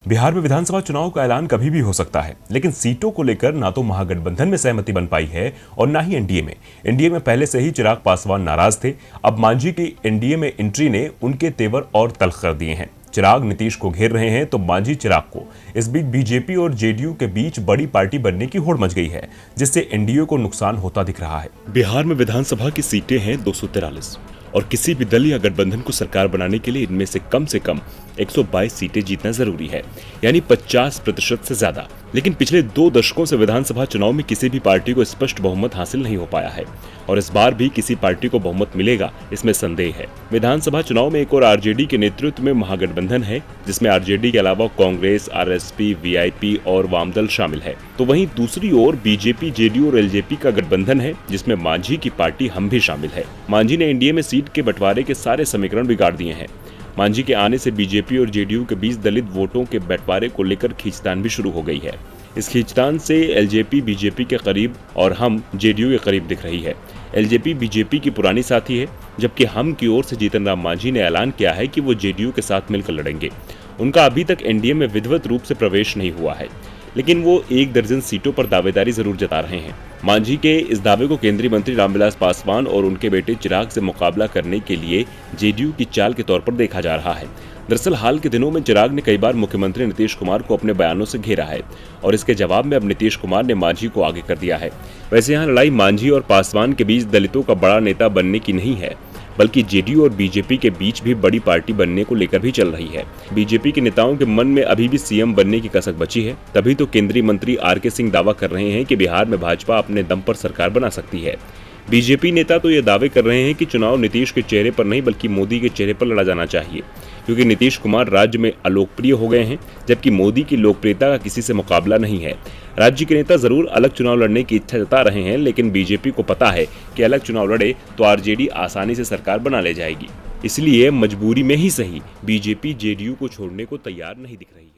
बिहार में विधानसभा चुनाव का ऐलान कभी भी हो सकता है, लेकिन सीटों को लेकर ना तो महागठबंधन में सहमति बन पाई है और ना ही एनडीए में पहले से ही चिराग पासवान नाराज थे। अब मांझी की एनडीए में एंट्री ने उनके तेवर और तल्ख कर दिए हैं। चिराग नीतीश को घेर रहे हैं तो मांझी चिराग को। इस बीच बीजेपी और जेडीयू के बीच बड़ी पार्टी बनने की होड़ मच गई है, जिससे एनडीए को नुकसान होता दिख रहा है। बिहार में विधानसभा की सीटें हैं 243 और किसी भी दल या गठबंधन को सरकार बनाने के लिए इनमें से कम 122 सीटें जीतना जरूरी है, यानी 50% से ज्यादा। लेकिन पिछले 2 दशकों से विधानसभा चुनाव में किसी भी पार्टी को स्पष्ट बहुमत हासिल नहीं हो पाया है और इस बार भी किसी पार्टी को बहुमत मिलेगा इसमें संदेह है। विधानसभा चुनाव में एक और आरजेडी के नेतृत्व में महागठबंधन है, जिसमें आरजेडी के अलावा कांग्रेस, आरएसपी, वीआईपी और वामदल शामिल है। तो वहीं दूसरी ओर बीजेपी, जेडीयू और एलजेपी का गठबंधन है, जिसमें मांझी की पार्टी हम भी शामिल है। मांझी ने एनडीए में सीट के बंटवारे के सारे समीकरण बिगाड़ दिए हैं। मांझी के आने से बीजेपी और जेडीयू के बीच दलित वोटों के बंटवारे को लेकर खींचतान भी शुरू हो गई है। इस खींचतान से एलजेपी बीजेपी के करीब और हम जेडीयू के करीब दिख रही है। एलजेपी बीजेपी की पुरानी साथी है, जबकि हम की ओर से जीतन राम मांझी ने ऐलान किया है कि वो जेडीयू के साथ मिलकर लड़ेंगे। उनका अभी तक एनडीए में विधिवत रूप से प्रवेश नहीं हुआ है, लेकिन वो 1 दर्जन सीटों पर दावेदारी जरूर जता रहे हैं। मांझी के इस दावे को केंद्रीय मंत्री रामविलास पासवान और उनके बेटे चिराग से मुकाबला करने के लिए जेडीयू की चाल के तौर पर देखा जा रहा है। दरअसल हाल के दिनों में चिराग ने कई बार मुख्यमंत्री नीतीश कुमार को अपने बयानों से घेरा है और इसके जवाब में अब नीतीश कुमार ने मांझी को आगे कर दिया है। वैसे यहाँ लड़ाई मांझी और पासवान के बीच दलितों का बड़ा नेता बनने की नहीं है, बल्कि जेडीयू और बीजेपी के बीच भी बड़ी पार्टी बनने को लेकर भी चल रही है। बीजेपी के नेताओं के मन में अभी भी सीएम बनने की कसक बची है, तभी तो केंद्रीय मंत्री आरके सिंह दावा कर रहे हैं कि बिहार में भाजपा अपने दम पर सरकार बना सकती है। बीजेपी नेता तो ये दावे कर रहे हैं कि चुनाव नीतीश के चेहरे पर नहीं बल्कि मोदी के चेहरे पर लड़ा जाना चाहिए, क्योंकि नीतीश कुमार राज्य में अलोकप्रिय हो गए हैं, जबकि मोदी की लोकप्रियता का किसी से मुकाबला नहीं है। राज्य के नेता जरूर अलग चुनाव लड़ने की इच्छा जता रहे हैं, लेकिन बीजेपी को पता है कि अलग चुनाव लड़े तो आरजेडी आसानी से सरकार बना ले जाएगी। इसलिए मजबूरी में ही सही बीजेपी जेडीयू को छोड़ने को तैयार नहीं दिख रही।